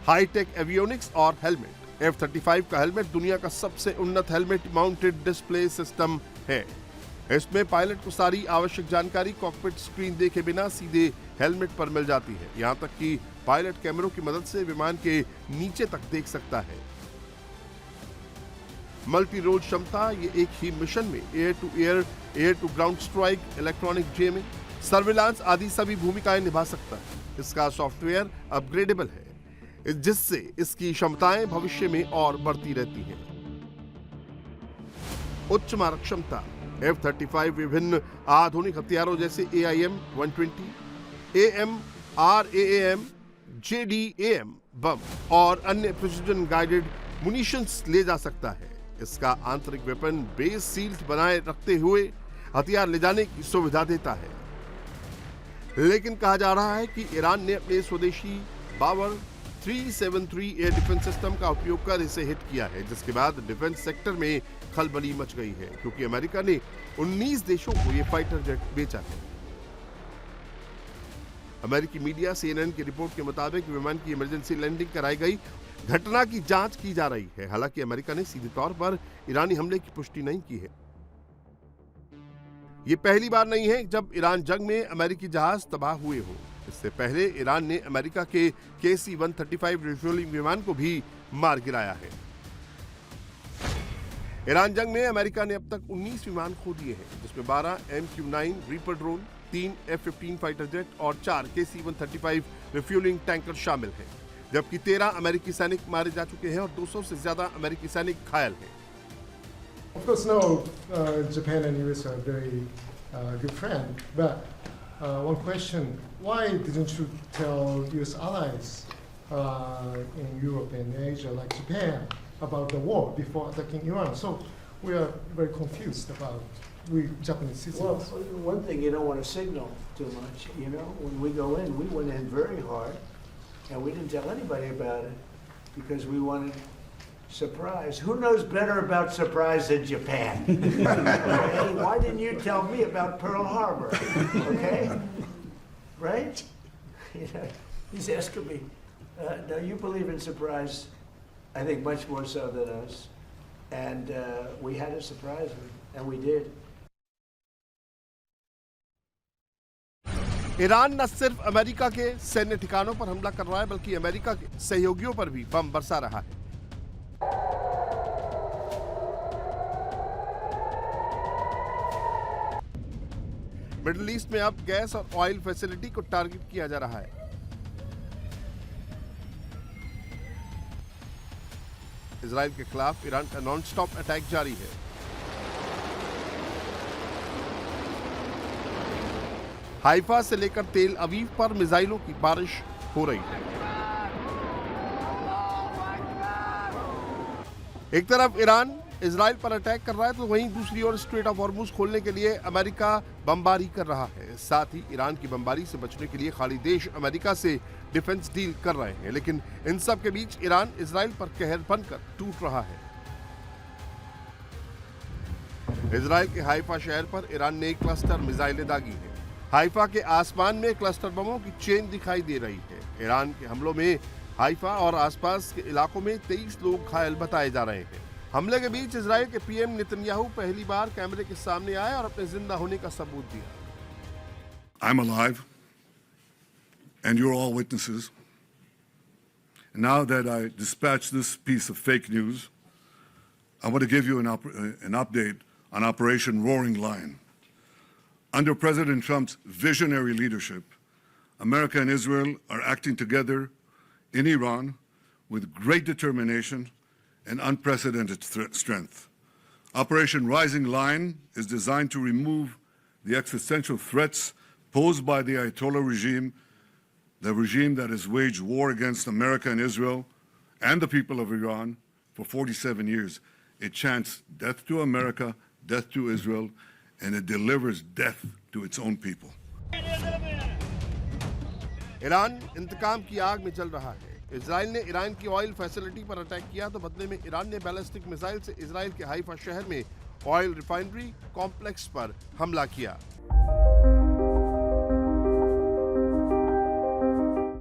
Hi tech avionics और helmet. F-35 का helmet दुनिया का सबसे उन्नत हेलमेट माउंटेड डिस्प्ले सिस्टम है। इसमें पायलट को सारी आवश्यक जानकारी कॉकपिट स्क्रीन देखे बिना सीधे हेलमेट पर मिल जाती है। यहां तक कि पायलट कैमरों की मदद से विमान के नीचे तक देख सकता है। मल्टी रोल क्षमता, ये एक ही मिशन में air to air, air to ground strike, electronic jamming, surveillance आदि सभी भूमिकाएं निभा सकता है। इसका सॉफ्टवेयर अपग्रेडेबल है, जिससे इसकी क्षमताएं भविष्य में और बढ़ती रहती हैं। उच्च मारक क्षमता, F-35 विभिन्न आधुनिक हथियारों जैसे AIM-120, AMRAAM, JDAM बम और अन्य प्रिसिजन गाइडेड मुनिशंस ले जा सकता है। इसका आंतरिक वेपन बेस सील्ड बनाए रखते हुए हथियार ले जाने की सुविधा देता है। लेकिन कहा जा रहा है कि ईरान ने अपने स्वदेशी बावर 373 एयर डिफेंस सिस्टम का उपयोग कर इसे हिट किया है, जिसके बाद डिफेंस सेक्टर में खलबली मच गई है, क्योंकि अमेरिका ने 19 देशों को यह फाइटर जेट बेचा है। अमेरिकी मीडिया CNN की रिपोर्ट के मुताबिक विमान की इमरजेंसी लैंडिंग कराई गई। घटना की जांच की जा रही है। हालांकि अमेरिका ने सीधे तौर पर ईरानी हमले की पुष्टि नहीं की है। यह पहली बार नहीं है जब ईरान जंग में अमेरिकी जहाज तबाह हुए हो। इससे पहले ईरान ने अमेरिका के KC-135 रिफ्यूलिंग विमान को भी मार गिराया है। ईरान जंग में अमेरिका ने अब तक 19 विमान खो दिए हैं, जिसमें 12 MQ-9 reaper drone, 3 F-15 fighter jet और 4 KC-135 रिफ्यूलिंग टैंकर शामिल हैं, जबकि 13 अमेरिकी सैनिक मारे जा चुके हैं और 200 से ज्यादा अमेरिकी सैनिक घायल हैं। Of course, now Japan and US are very good friends, but one question: why didn't you tell US allies in Europe and Asia, like Japan, about the war before attacking Iran? So we are very confused about we Japanese citizens. Well, one thing, you don't want to signal too much. You know, when we go in, we went in very hard, and we didn't tell anybody about it because we wanted surprise. Who knows better about surprise than Japan? Okay? Why didn't you tell me about Pearl Harbor? Okay, right? You know, he's asking me. No, you believe in surprise. I think much more so than us, and we had to surprise him, and we did. Iran न सिर्फ America के सैन्य ठिकानों पर हमला कर रहा है, बल्कि अमेरिका के सहयोगियों पर भी बम बरसा रहा है। मिडिल ईस्ट में अब गैस और ऑयल फैसिलिटी को टारगेट किया जा रहा है। इजराइल के खिलाफ ईरान का नॉन-स्टॉप अटैक जारी है। हाइफा से लेकर तेल अवीव पर मिसाइलों की बारिश हो रही है। एक तरफ ईरान इजराइल पर अटैक कर रहा है, तो वहीं दूसरी ओर स्ट्रेट ऑफ हॉर्मुज खोलने के लिए अमेरिका बमबारी कर रहा है। साथ ही ईरान की बमबारी से बचने के लिए खाड़ी देश अमेरिका से डिफेंस डील कर रहे हैं, लेकिन इन सब के बीच ईरान इजराइल पर कहर बनकर टूट रहा है। इजराइल के हाइफा शहर पर ईरान ने एक क्लस्टर मिसाइलें दागी है। हाइफा के आसमान में क्लस्टर बमों की चेन दिखाई दे रही है। ईरान के हमलों में हाइफा और आसपास के इलाकों में 23 लोग घायल बताए जा रहे हैं। हमले के बीच इजराइल के पीएम नेतन्याहू पहली बार कैमरे के सामने आए और अपने जिंदा होने का सबूत दिया। I'm alive, and you're all witnesses. Now that I dispatched this piece of fake news, I want to give you an update on Operation Roaring Lion. Under President Trump's visionary leadership, America and Israel are acting together in Iran with great determination and unprecedented strength. Operation Rising Lion is designed to remove the existential threats posed by the Ayatollah regime, the regime that has waged war against America and Israel and the people of Iran for 47 years. It chants death to America, death to Israel, and it delivers death to its own people. Iran इंतकाम की आग में जल रहा है। Israel ने Iran की oil facility पर अटैक किया, तो बदले में ईरान ने बैलिस्टिक मिसाइल से इजराइल के हाइफा शहर में ऑयल रिफाइनरी कॉम्प्लेक्स पर हमला किया।